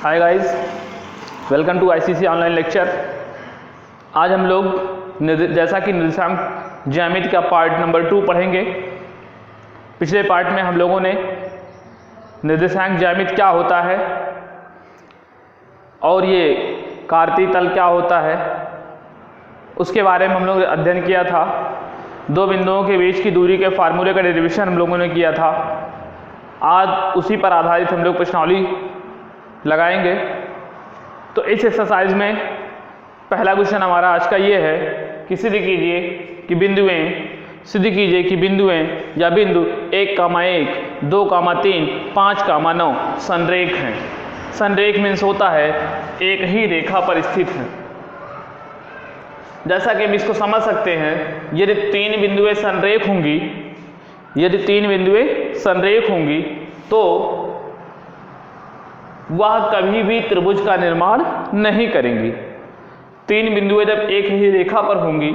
Hi guys, welcome to ICC online lecture. आज हम लोग जैसा कि निर्देशांक ज्यामिति का पार्ट नंबर 2 पढ़ेंगे। पिछले पार्ट में हम लोगों ने निर्देशांक ज्यामिति क्या होता है और ये कार्तीय तल क्या होता है उसके बारे में हम लोग अध्ययन किया था। दो बिंदुओं के बीच की दूरी के फार्मूले का डेरिवेशन हम लोगों ने किया था। आज उसी पर आधारित हम लोग प्रश्नावली लगाएंगे। तो इस एक्सरसाइज में पहला क्वेश्चन हमारा आज का ये है कि सिद्ध कीजिए कि बिंदुएं या बिंदु 1, 1, 2, 3, 5, 9 संरेख हैं। संरेख मीन्स होता है एक ही रेखा पर स्थित है। जैसा कि हम इसको समझ सकते हैं, यदि तीन बिंदुएं संरेख होंगी तो वह कभी भी त्रिभुज का निर्माण नहीं करेंगी। तीन बिंदुएं जब एक ही रेखा पर होंगी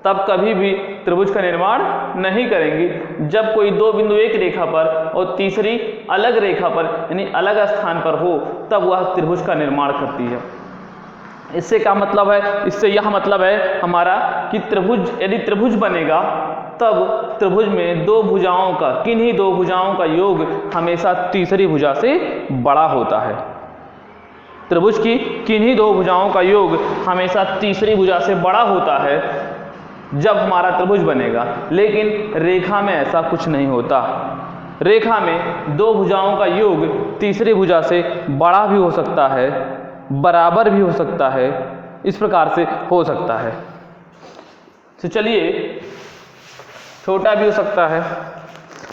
तब कभी भी त्रिभुज का निर्माण नहीं करेंगी। जब कोई दो बिंदु एक रेखा पर और तीसरी अलग रेखा पर यानी अलग स्थान पर हो तब वह त्रिभुज का निर्माण करती है। इससे क्या मतलब है? इससे यह मतलब है हमारा कि यदि त्रिभुज बनेगा तब त्रिभुज में दो भुजाओं का किन्हीं दो भुजाओं का योग हमेशा तीसरी भुजा से बड़ा होता है। त्रिभुज की किन्हीं दो भुजाओं का योग हमेशा तीसरी भुजा से बड़ा होता है जब हमारा त्रिभुज बनेगा। लेकिन रेखा में ऐसा कुछ नहीं होता। रेखा में दो भुजाओं का योग तीसरी भुजा से बड़ा भी हो सकता है, बराबर भी हो सकता है, इस प्रकार से हो सकता है। तो चलिए, छोटा भी हो सकता है।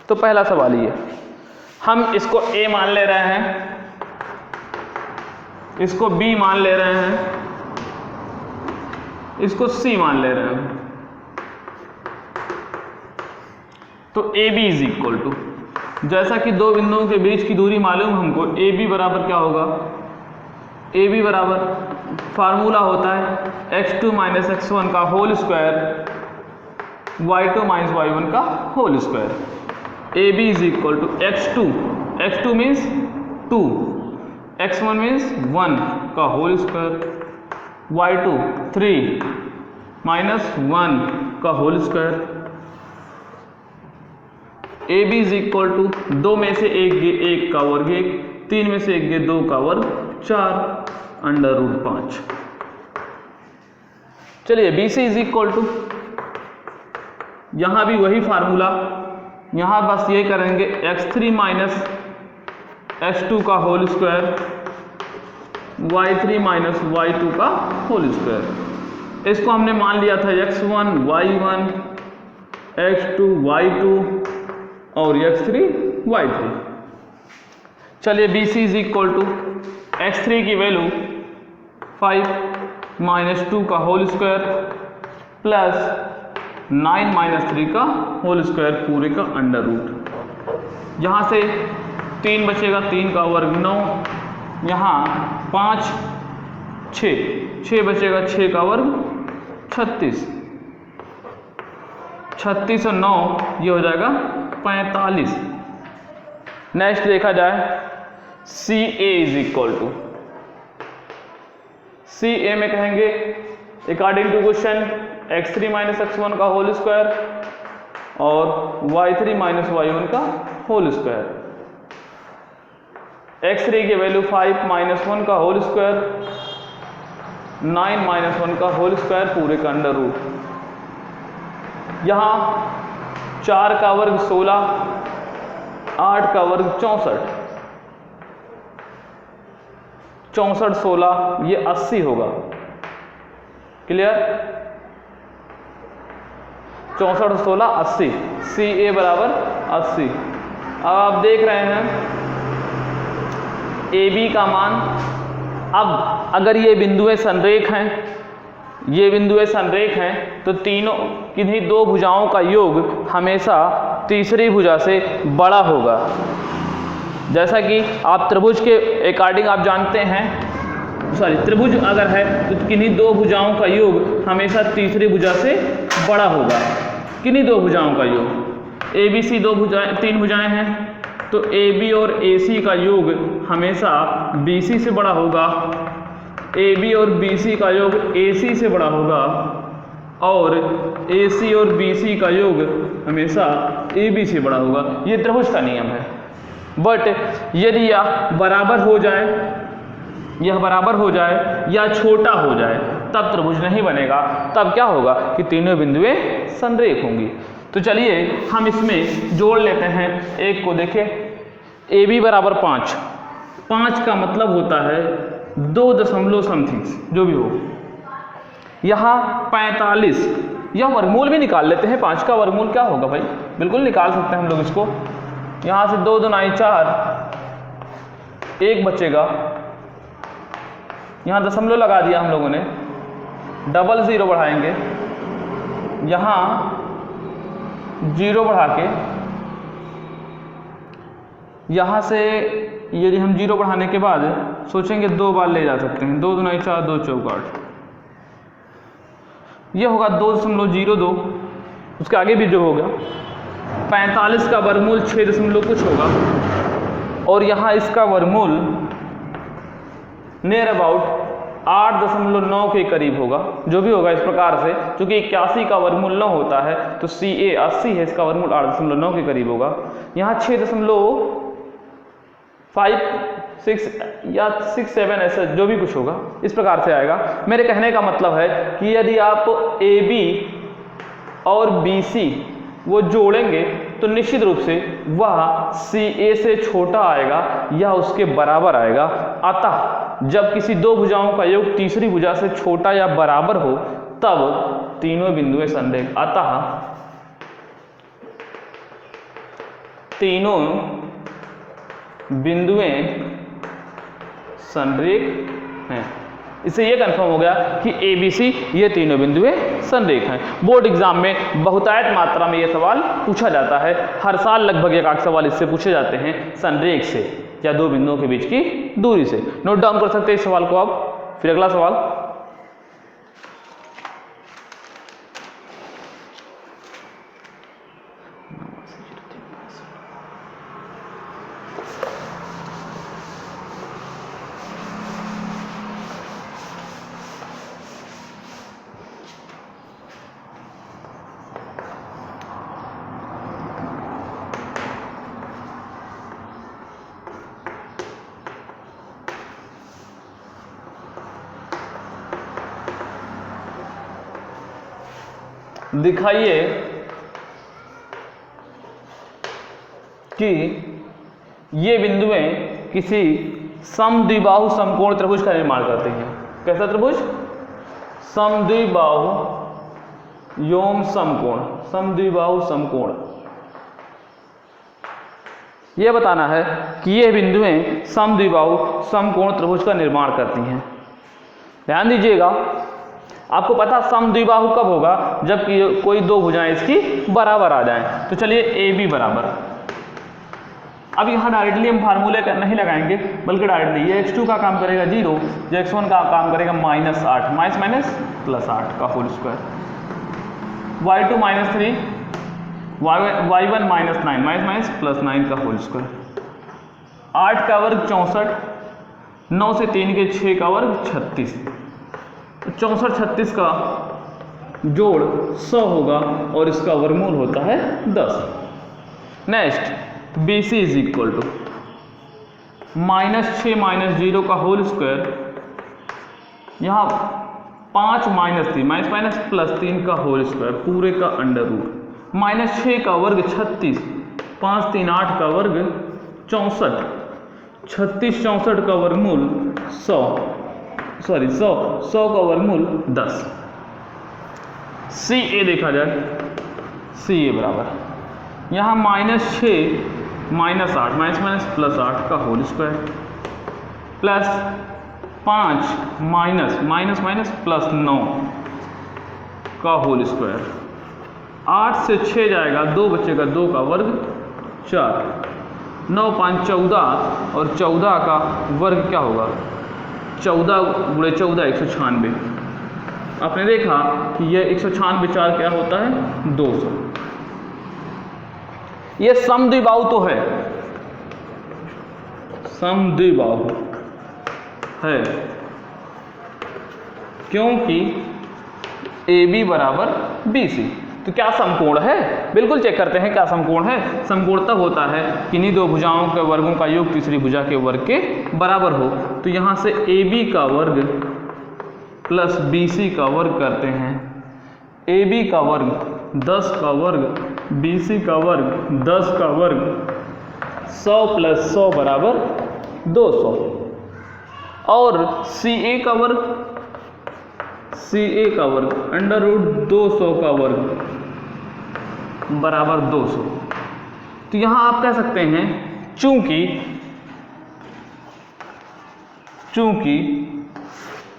तो पहला सवाल ये, हम इसको A मान ले रहे हैं, इसको B मान ले रहे हैं, इसको C मान ले रहे हैं। तो AB इज इक्वल टू, जैसा कि दो बिंदुओं के बीच की दूरी मालूम हमको, AB बराबर क्या होगा? AB बराबर फार्मूला होता है x2 - x1 का होल स्क्वायर y2 - y1 का whole square. AB is equal to x2 means 2, x1 means 1 का होल स्क्वायर, y2 3 - 1 का whole square. AB is equal to 2 में से 1 गए 1 का वर्ग 1, 3 में से 1 गए 2 का वर्ग 4 √5। चलिए, BC इज इक्वल टू, यहां भी वही फार्मूला, यहां बस ये करेंगे x3 - x2 का होल स्क्वायर, y3 - y2 का होल स्क्वायर। इसको हमने मान लिया था x1 y1, x2 y2 और x3 y3। चलिए, BC is equal to x3 की वैल्यू 5 - 2 का होल स्क्वायर प्लस 9 - 3 का होल स्क्वायर पूरे का अंडर रूट। यहाँ से 3 बचेगा, 3 का वर्ग 9, यहाँ 5 6 बचेगा, 6 का वर्ग 36, 36 और 9 ये हो जाएगा 45। नेक्स्ट देखा जाए CA is equal to, CA में कहेंगे according to question x3 - x1 का होल स्क्वायर और y3 - y1 का होल स्क्वायर। x3 की वैल्यू 5 - 1 का होल स्क्वायर, 9 - 1 का होल स्क्वायर पूरे का अंडर रूट। यहाँ 4 का वर्ग 16, 8 का वर्ग 64, 64 16 ये 80 होगा। क्लियर? 64 16 80, CA बराबर 80। अब आप देख रहे हैं AB का मान। अब अगर ये बिंदुएं संरेख हैं, तो तीनों किन्हीं दो भुजाओं का योग हमेशा तीसरी भुजा से बड़ा होगा। जैसा कि आप त्रिभुज के अकॉर्डिंग आप जानते हैं, त्रिभुज अगर है तो किन्हीं दो भुजाओं का योग हमेशा तीसरी भुजा से बड़ा होगा। किन्हीं दो भुजाओं का योग, ABC तीन भुजाएं हैं, तो AB और AC का योग हमेशा BC से बड़ा होगा, AB और BC का योग AC से बड़ा होगा, और AC और BC का योग हमेशा AB से बड़ा होगा। ये त्रिभुज का नियम है। बट यदि यह बराबर हो जाए, यह बराबर हो जाए या छोटा हो जाए तब त्रिभुज नहीं बनेगा। तब क्या होगा कि तीनों बिंदुएं संरेख होंगी। तो चलिए हम इसमें जोड़ लेते हैं। एक को देखें, AB बराबर 5, 5 का मतलब होता है 2 दशमलव समथिंग जो भी हो। यहाँ 45, यह वर्गमूल भी निकाल लेते हैं। 5 का वर्गमूल क्या होगा भाई, बिल्कुल निकाल सकते हैं हम लोग इसको। यहाँ से 2 दूनाई 4, 1 बचेगा, यहाँ दशमलव लगा दिया हम लोगों ने, डबल 0 बढ़ाएंगे, यहाँ 0 बढ़ा के, यहाँ से यदि हम 0 बढ़ाने के बाद सोचेंगे 2 बार ले जा सकते हैं, 2 दूनाई 4, 2 चौक 8, यह होगा 2.02। उसके आगे भी जो होगा 45 का वर्गमूल 6 कुछ होगा, और यहाँ इसका वर्गमूल नियर अबाउट 8.9 के करीब होगा, जो भी होगा इस प्रकार से। क्योंकि 81 का वर्गमूल 9 होता है तो CA 80 है, इसका वर्गमूल 8.9 के करीब होगा। यहाँ 6.56 या 67 ऐसा जो भी कुछ होगा इस प्रकार से आएगा। मेरे कहने का मतलब है कि यदि आप AB और BC वो जोड़ेंगे तो निश्चित रूप से वह CA से छोटा आएगा या उसके बराबर आएगा। अतः जब किसी दो भुजाओं का योग तीसरी भुजा से छोटा या बराबर हो तब तीनों बिंदुएं संरेख। अतः तीनों बिंदुएं संरेख हैं। इससे यह कंफर्म हो गया कि ABC ये तीनों बिंदुएं संरेख हैं। बोर्ड एग्जाम में बहुतायत मात्रा में यह सवाल पूछा जाता है। हर साल लगभग एक आध सवाल इससे पूछे जाते हैं, संरेख से या दो बिंदुओं के बीच की दूरी से। नोट डाउन कर सकते हैं इस सवाल को आप। फिर अगला सवाल, दिखाइए कि ये बिंदुएं किसी समद्विबाहु समकोण त्रिभुज का निर्माण करते हैं। कैसा त्रिभुज? समद्विबाहु योम समकोण, समद्विबाहु समकोण। यह बताना है कि ये बिंदुएं समद्विबाहु समकोण त्रिभुज का निर्माण करती हैं। ध्यान दीजिएगा, आपको पता समद्विबाहु कब होगा? जब कोई दो भुजाएं इसकी बराबर आ जाएं। तो चलिए AB बराबर, अब यहाँ डायरेक्टली हम फार्मूले नहीं लगाएंगे बल्कि डायरेक्टली ये x2 का काम करेगा 0, जो x1 का काम करेगा -8, माइनस +8 का whole square, y2 -3, y1 -9, minus +9 का होल स्क्वायर, 8 का वर्ग 64, 9 से 3 के 6 का वर्ग 36, 64 36 का जोड़ 100 होगा और इसका वर्गमूल होता है 10। Next BC is equal to -6 - 0 का होल स्क्वायर, यहाँ 5 -3 माइनस +3 का होल स्क्वायर पूरे का अंडर रूट, -6 का वर्ग 36, 5 3 8 का वर्ग 64, 36 64 का वर्गमूल 100 का वर्गमूल 10। CA देखा जाए, CA बराबर यहाँ -6 -8 माइनस +8 का होल स्क्वायर प्लस 5 माइनस +9 का होल स्क्वायर, 8 से 6 जाएगा, 2 बचेगा, 2 का वर्ग 4, 9 5 14 और 14 का वर्ग क्या होगा? 14 × 14 196। आपने देखा कि यह 196 4 क्या होता है? 200। यह समद्विबाहु तो है, समद्विबाहु है, क्योंकि AB बराबर BC। तो क्या समकोण है? बिल्कुल चेक करते हैं क्या समकोण है। समकोण तब होता है किन्हीं दो भुजाओं के वर्गों का योग तीसरी भुजा के वर्ग के बराबर हो। तो यहाँ से AB का वर्ग प्लस BC का वर्ग करते हैं, AB का वर्ग 10 का वर्ग, BC का वर्ग 10 का वर्ग, 100 प्लस 100 बराबर 200, और CA का वर्ग अंडर रूट 200 का वर्ग बराबर 200। तो यहां आप कह सकते हैं चूंकि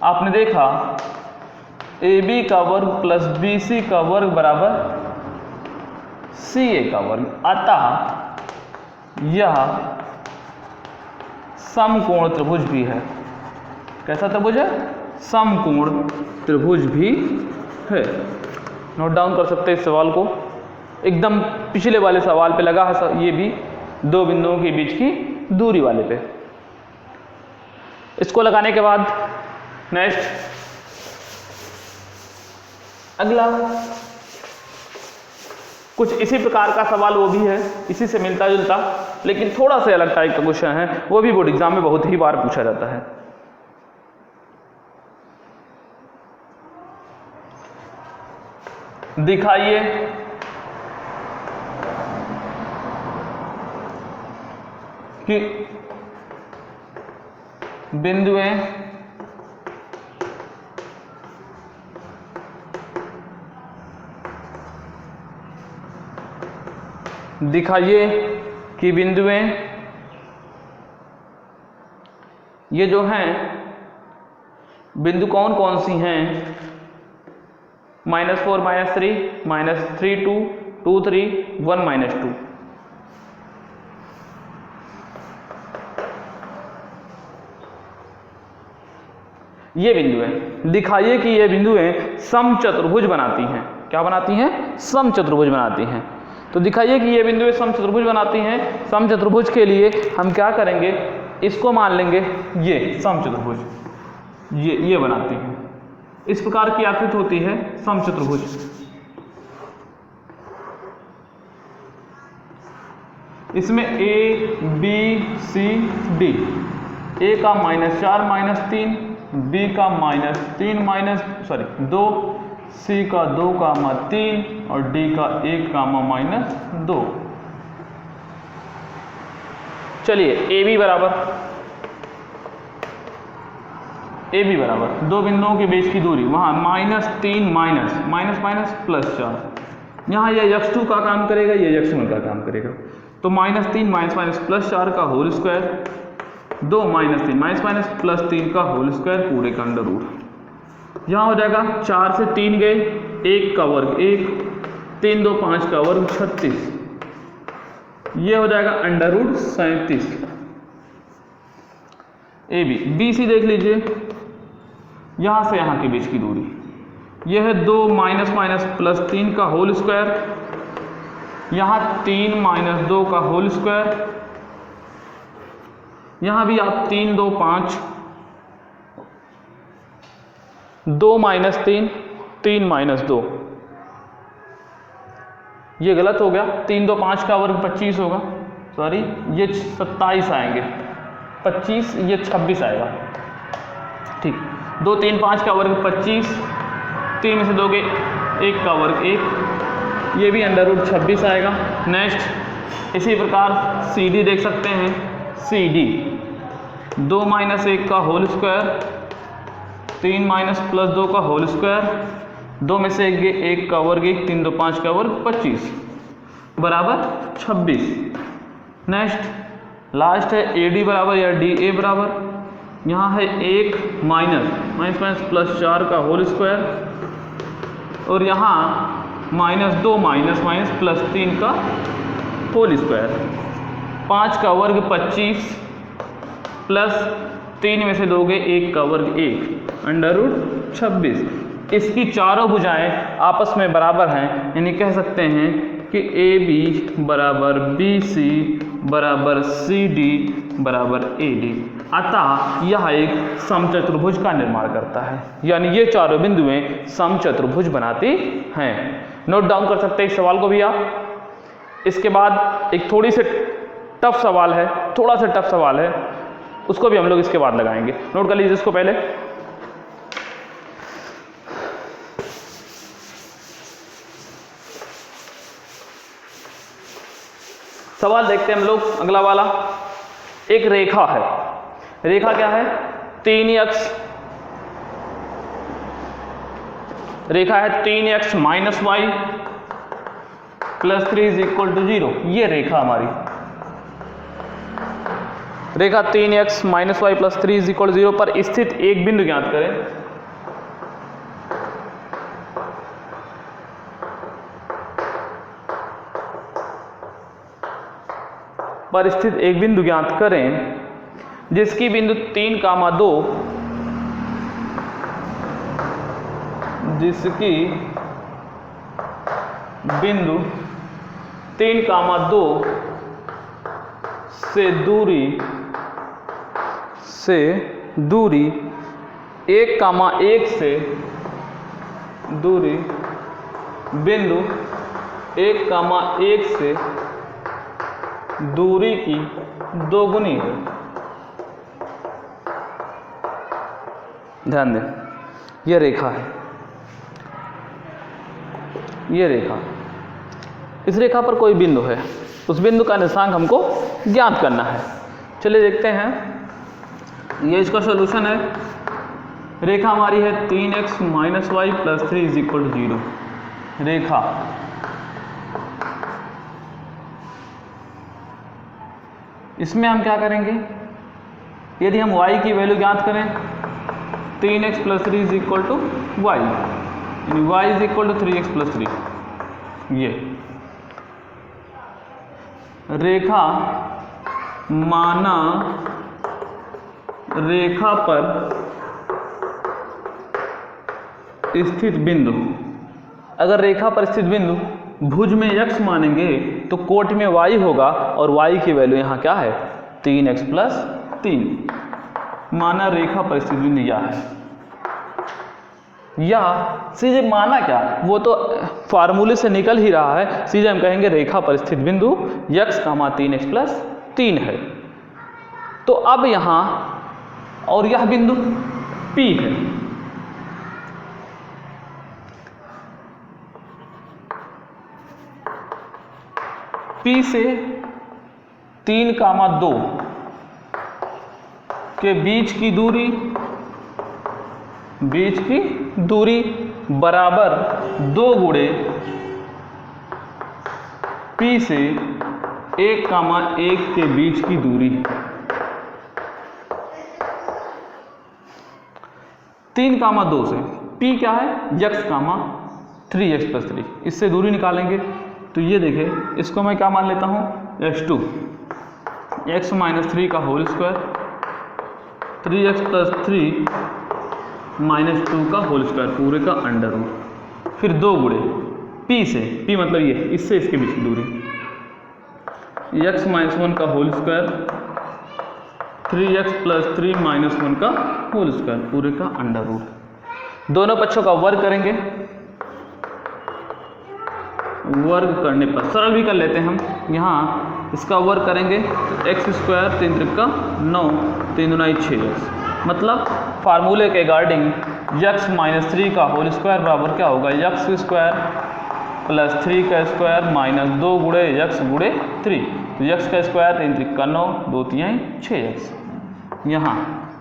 आपने देखा AB का वर्ग प्लस BC का वर्ग बराबर CA का वर्ग, अतः यह समकोण त्रिभुज भी है। कैसा त्रिभुज है? समकोण त्रिभुज भी है। नोट डाउन कर सकते हैं इस सवाल को, एकदम पिछले वाले सवाल पे लगा है ये भी, दो बिंदुओं के बीच की दूरी वाले पे। इसको लगाने के बाद नेक्स्ट अगला कुछ इसी प्रकार का सवाल वो भी है, इसी से मिलता जुलता, लेकिन थोड़ा सा अलग टाइप का क्वेश्चन है, वो भी बोर्ड एग्जाम में बहुत ही बार पूछा जाता है। दिखाइए कि बिंदुएं ये जो हैं बिंदु कौन कौन सी हैं? -4 -3 -3 2 2 3 1 -2। ये बिंदुएं दिखाइए कि ये बिंदुएं समचतुर्भुज बनाती हैं। क्या बनाती हैं? समचतुर्भुज बनाती हैं। तो दिखाइए कि ये बिंदुएं समचतुर्भुज बनाती हैं। समचतुर्भुज के लिए हम क्या करेंगे, इसको मान लेंगे ये समचतुर्भुज, ये बनाती हैं। इस प्रकार की आकृति होती है समचतुर्भुज। इसमें A B C D, A का -4 -3, B का -2, C का 2 3 और D का 1 -2। चलिए AB बराबर दो बिंदुओं के बीच की दूरी, वहां -3 माइनस +4, यहाँ ये x2 का काम करेगा, ये x1 का काम करेगा। तो -3 +4 का होल स्क्वायर, 2 -3 +3 का होल स्क्वायर पूरे का अंडर रूट। यहाँ हो जाएगा 4 से 3 गए, 1 का वर्ग 1, 3 2 5 का वर्ग 36, ये हो जाएगा अंडर रूट 37। AB BC देख लीजिए, यहाँ से यहाँ के बीच की दूरी, यह है 2 +3 का होल स्क्वायर, यहाँ 3 -2 का होल स्क्वायर, यहाँ भी आप 3 2 5, 2 -3 3 -2, ये गलत हो गया। 3 2 5 का वर्ग 25 होगा, सॉरी ये 27 आएंगे, 25 ये 26 आएगा। ठीक, 2 3 5 का वर्ग 25, 3 में से दोगे 1 का वर्ग 1, ये भी अंडर रूट 26 आएगा। नेक्स्ट इसी प्रकार CD देख सकते हैं, CD 2 -1 का होल स्क्वायर, 3 +2 का होल स्क्वायर, 2 में से 1 का वर्ग 1, 3 2 5 का वर्ग 25 बराबर 26। नेक्स्ट लास्ट है AD बराबर या DA बराबर, यहाँ है 1 -4 का होल स्क्वायर, और यहाँ -2 +3 का होल स्क्वायर, 5 का वर्ग 25 प्लस 3 में से दोगे 1 का वर्ग 1, अंडर रूट 26। इसकी चारों भुजाएं आपस में बराबर हैं, यानी कह सकते हैं कि ए बी बराबर बी सी बराबर सी डी बराबर ए डी, अतः यह एक समचतुर्भुज का निर्माण करता है, यानी ये चारों बिंदुएं समचतुर्भुज बनाती हैं। नोट डाउन कर सकते हैं इस सवाल को भी आप। इसके बाद एक थोड़ी सी टफ सवाल है, थोड़ा सा टफ सवाल है, उसको भी हम लोग इसके बाद लगाएंगे। नोट कर लीजिए इसको पहले। सवाल देखते हैं हम लोग अगला वाला। एक रेखा है, रेखा क्या है? 3x, रेखा है 3x minus y plus 3 is equal to 0। ये रेखा हमारी रेखा 3x minus y plus 3 is equal to 0 पर स्थित एक बिंदु ज्ञात करें। पर स्थित एक बिंदु ज्ञात करें जिसकी बिंदु 3,2 जिसकी बिंदु 3,2 से दूरी 1,1 से दूरी बिंदु 1,1 से दूरी की दोगुनी है। ध्यान दें, यह रेखा है, यह रेखा, इस रेखा पर कोई बिंदु है, उस बिंदु का निर्देशांक हमको ज्ञात करना है। चलिए देखते हैं, ये इसका सॉल्यूशन है। रेखा हमारी है 3x minus y plus 3 is equal to 0। रेखा इसमें हम क्या करेंगे, यदि हम y की वैल्यू ज्ञात करें 3x plus 3 is equal to y, यानी y is equal to 3x plus 3। ये रेखा माना रेखा पर स्थित बिंदु, अगर रेखा पर स्थित बिंदु भुज में x मानेंगे तो कोट में y होगा और y की वैल्यू यहाँ क्या है 3x प्लस 3। माना रेखा पर स्थित बिंदु यह है, या सीधे माना क्या, वो तो फार्मूले से निकल ही रहा है, सीधे हम कहेंगे रेखा पर स्थित बिंदु x, 3x प्लस 3 है। तो अब यहाँ और यह बिंदु P है, P से 3,2 के बीच की दूरी बराबर 2 गुणे P से 1,1 के बीच की दूरी। 3,2 से P क्या है x, 3x प्लस 3, इससे दूरी निकालेंगे तो ये देखिए, इसको मैं क्या मान लेता हूँ x2, x माइनस 3 का whole square, 3x plus 3 minus 2 का होल स्क्वायर पूरे का अंडर रूट, फिर 2 गुणे P से, P मतलब ये, इससे इसके बीच की दूरी, x माइनस 1 का whole square, 3x plus 3 minus 1 का होल स्क्वायर पूरे का अंडर रूट। दोनों पक्षों का वर्ग करेंगे, वर्ग करने पर सरल भी कर लेते हैं हम, यहाँ इसका वर्ग करेंगे तो x स्क्वायर 3 त्रिका 9, 3 दूना 6x, मतलब फार्मूले के अकॉर्डिंग x माइनस 3 का होल स्क्वायर बराबर क्या होगा x स्क्वायर प्लस 3 का स्क्वायर माइनस 2 गुणे x गुणे 3, तो x का स्क्वायर 3 त्रिका 9, 2 तिहाई 6x, यहाँ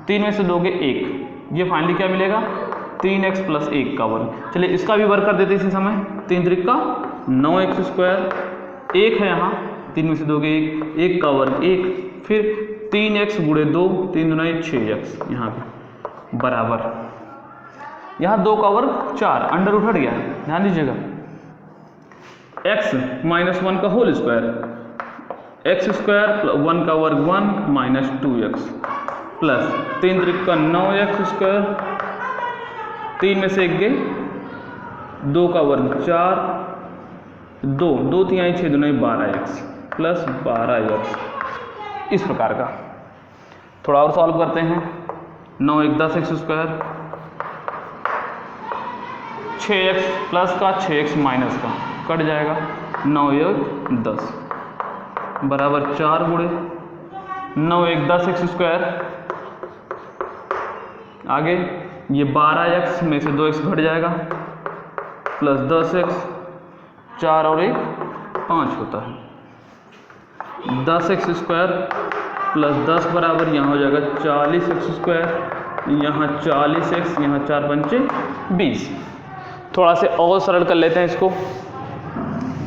3 में से दोगे 1, ये फाइनली क्या मिलेगा 3x प्लस 1 का वर्ग। चलिए इसका भी वर्ग कर देते इसी समय, 3 त्रिका 9x स्क्वायर, 1 है यहाँ, 3 में से दोगे 1 का वर्ग 1, फिर 3x गुणे 2, 3 दूना 6x, यहाँ पे बराबर, यहाँ 2 का वर्ग 4, अंडर रूट हट गया, ध्यान दीजिएगा, x माइनस 1 का होल स्क्वायर, x स्क्वायर 1 का वर्ग 1 minus 2x plus 3 Trika 9x square, 3 में से 1 गए, 2 का वर्ग 4 2 2 3 6 2 12x प्लस 12x, इस प्रकार का। थोड़ा और सॉल्व करते हैं। 9 1 10x स्क्वायर, 6x प्लस का 6x माइनस का कट जाएगा, 9 1 10 बराबर 4 गुणे 9 1 10x स्क्वायर, आगे ये 12x में से 2x घट जाएगा प्लस 10x, 4 और 1 5 होता है, 10x स्क्वायर प्लस 10 बराबर यहाँ हो जाएगा 40x स्क्वायर, यहाँ 40x, यहाँ 4 पंचे 20। थोड़ा से और सरल कर लेते हैं इसको,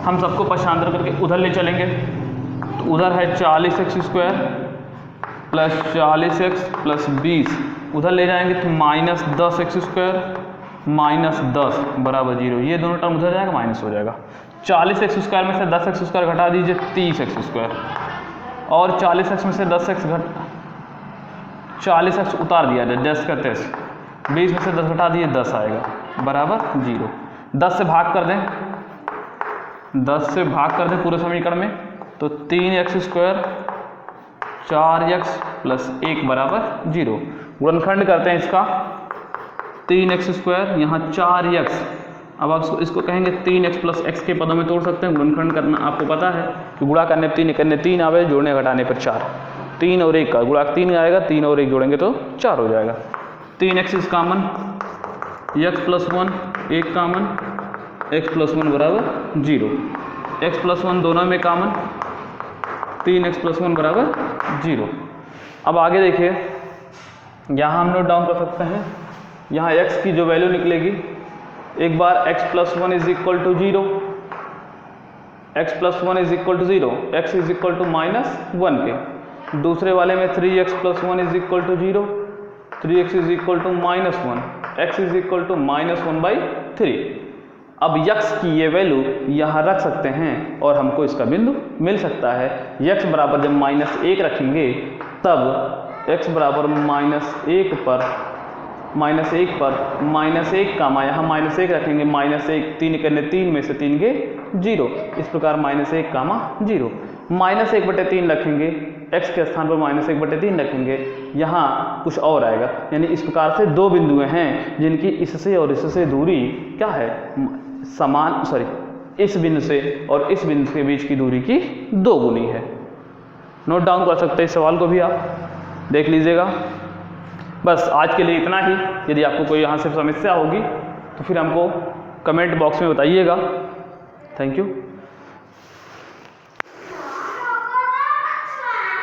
हम सबको पक्षांतर करके उधर ले चलेंगे। तो उधर है 40x square plus 40x plus 20, उधर ले जाएंगे तो माइनस 10x स्क्वायर माइनस 10 बराबर 0, ये दोनों टर्म उधर जाएगा माइनस हो जाएगा। 40x स्क्वायर में से 10x स्क्वायर घटा दीजिए 30x स्क्वायर, और 40x में से 40x उतार दिया जाए 10 का 10, 20 में से 10 घटा दिए 10 आएगा बराबर 0। 10 से भाग कर दें, 10 से भाग कर दें पूरे समीकरण में, तो 3x स्क्वायर 4x प्लस 1 बराबर 0। गुणनखंड करते हैं इसका, 3x स्क्वायर यहाँ 4x, अब आप इसको कहेंगे 3x प्लस x के पदों में तोड़ सकते हैं। गुणनखंड करना आपको पता है कि गुणा करने पर 3 करने 3 आवे, जोड़ने घटाने पर 4, 3 और 1 का गुणा 3 आएगा, 3 और 1 जोड़ेंगे तो 4 हो जाएगा। 3x is common, x plus 1 1 common, x plus 1 बराबर 0, x प्लस 1 दोनों में कॉमन, 3x प्लस 1 बराबर 0। अब आगे देखिए, यहाँ हम नोट डाउन कर सकते हैं, यहाँ x की जो वैल्यू निकलेगी, एक बार x plus 1 is equal to 0, x plus 1 is equal to 0, x is equal to minus 1 के। दूसरे वाले में 3x plus 1 is equal to 0, 3x is equal to minus 1, x is equal to minus 1/3। अब x की ये value यहाँ रख सकते हैं और हमको इसका बिंदु मिल सकता है। x बराबर जब -1 रखेंगे तब x बराबर -1 पर -1 कामा यहाँ -1 रखेंगे, -1 3 करने 3 में से 3 के 0, इस प्रकार -1 कामा 0, -1/3 रखेंगे, x के स्थान पर -1/3 रखेंगे, यहाँ कुछ और आएगा। यानी इस प्रकार से दो बिंदुएं हैं जिनकी इससे और इससे दूरी क्या है, समान, इस बिंदु से और इस बिंदु के बीच की दूरी की 2 गुनी है। नोट डाउन कर सकते हैं इस सवाल को भी, आप देख लीजिएगा। बस आज के लिए इतना ही। यदि आपको कोई यहाँ से समस्या होगी तो फिर हमको कमेंट बॉक्स में बताइएगा। Thank you.